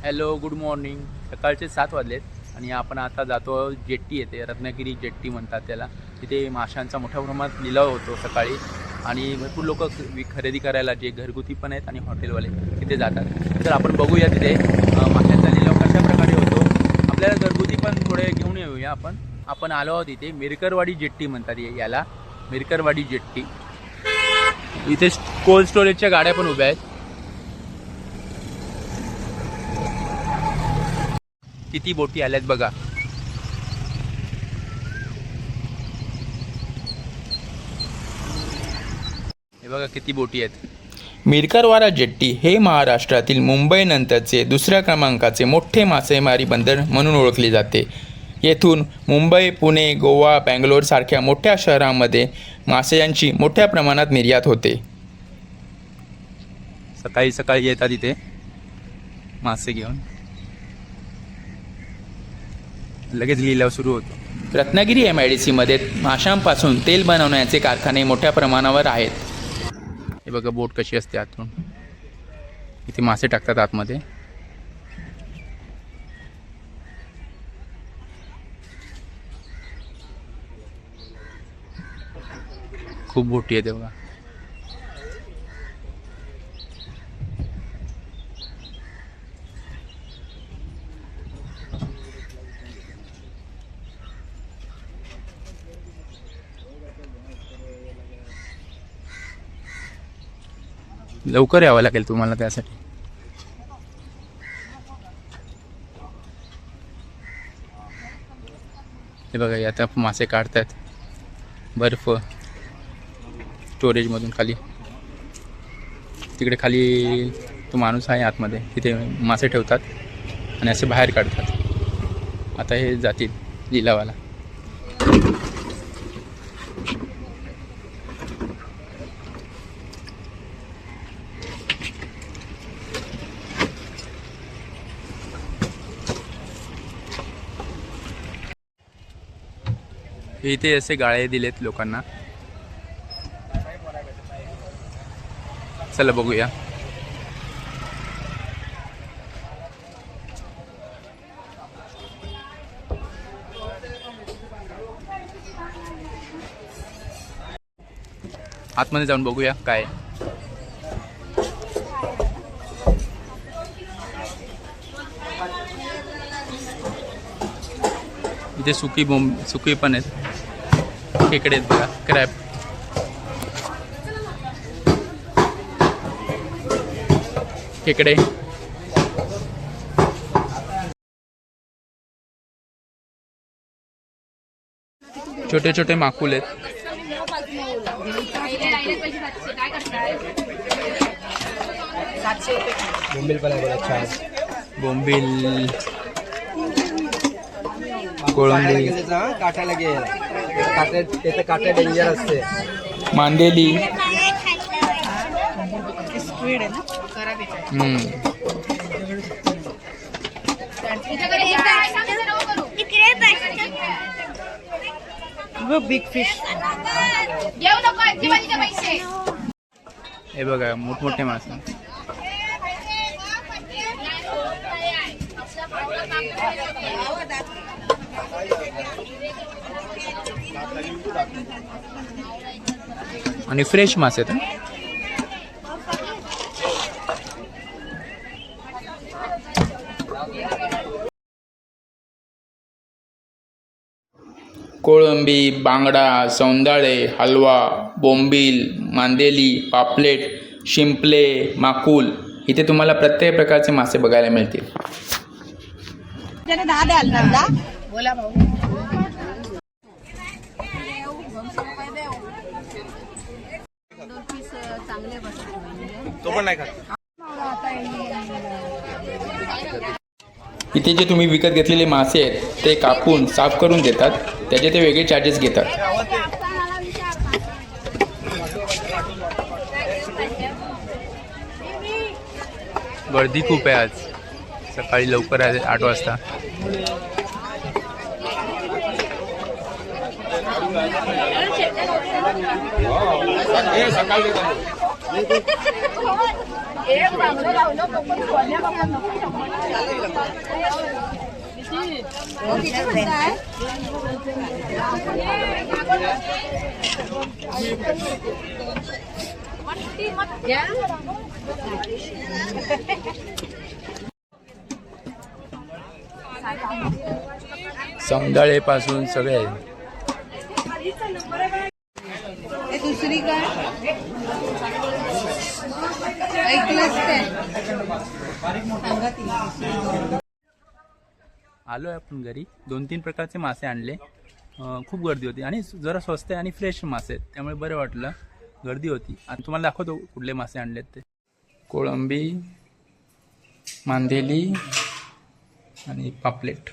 Hello good morning. सकाळचे 7 वाजलेत आणि आपण आता जातो जेट्टी येते, रत्नागिरी जेट्टी म्हणतात त्याला. तिथे माशांचा मोठ्या प्रमाणात लिलाव होतो सकाळी आणि भरपूर लोक खरेदी करायला, जे घरगुती पण आहेत आणि हॉटेलवाले तिथे जातात. तर आपण बघूया तिथे माशांचा लिलाव कशा प्रकारे होतो. आपल्याला घरगुती पण थोडे घेऊन येऊया. आपण आलो आहोत इथे मिरकरवाडी जेट्टी म्हणतात याला, मिरकरवाडी जेट्टी. इथे कोल्ड स्टोरेजच्या गाड्या पण उभ्या आहेत. किती बोटी आल्यात बघा. हे बघा किती बोटी आहेत. मिरकरवाडा जेट्टी हे महाराष्ट्रातील मुंबईनंतरचे दुसऱ्या क्रमांकाचे मोठे मासेमारी बंदर म्हणून ओळखले जाते. येथून मुंबई, पुणे, गोवा, बँगलोर सारख्या मोठ्या शहरांमध्ये माशांची मोठ्या प्रमाणात निर्यात होते. सकाळी सकाळी येतात इथे मासे घेऊन, लगेच लिलाव सुरू होतो. रत्नागिरी MIDCमध्ये माशांपासून तेल बनवण्याचे कारखाने मोठ्या प्रमाणावर आहेत. हे बघा बोट कशी असते आतून. इथे मासे टाकतात आतमध्ये. खूप बोटी आहेत बघा. लवकर यावं लागेल तुम्हाला त्यासाठी. हे बघा आता मासे काढतात बर्फ स्टोरेजमधून खाली. तिकडे खाली तो माणूस आहे आतमध्ये, तिथे मासे ठेवतात आणि असे बाहेर काढतात. आता हे जातील लिलावाला. इथे असे गाळे दिलेत लोकांना. चला बघूया. आतमध्ये जाऊन बघूया काय. इथे सुकी पण आहेत. खेकडे आहेत बघा, क्रॅब. खेकडे, छोटे छोटे माकुल आहेत. बोंबील पण आहे बघा छान. बोंबील, कोळंबी, काटा लागेल. त्याचं काटा डेंजर असते. मांदेली, बिग फिश. हे बघा मोठमोठे मासे. आणि फ्रेश मासे आहेत. कोळंबी, बांगडा, सौंदाळे, हलवा, बोंबील, मांदेली, पापलेट, शिंपले, माकुल इथे तुम्हाला प्रत्येक प्रकारचे मासे बघायला मिळतील. बोला भाऊ. तो पण नाही खात. इथे जे तुम्ही विकत घेतलेले मासे आहेत ते कापून साफ करून देतात. त्याचे ते वेगळे चार्जेस घेतात. गर्दी खूप आहे आज. सकाळी लवकर आहे 8 वाजता. एक बांगडं लावलं तो पण कोण्या बाबा नको. किती म्हणताय? घ्या. सौंदाळेपासून सगळे हे दुसरी काय ऐकलंच काय सांगा ती. आलो आहे आपण घरी. 2-3 प्रकारचे मासे आणले. खूप गर्दी होती आणि जरा स्वस्त आणि फ्रेश मासे आहेत, त्यामुळे बरं वाटलं. गर्दी होती आणि तुम्हाला दाखवतो कुठले मासे आणलेत ते. कोळंबी, मांदेली आणि पापलेट.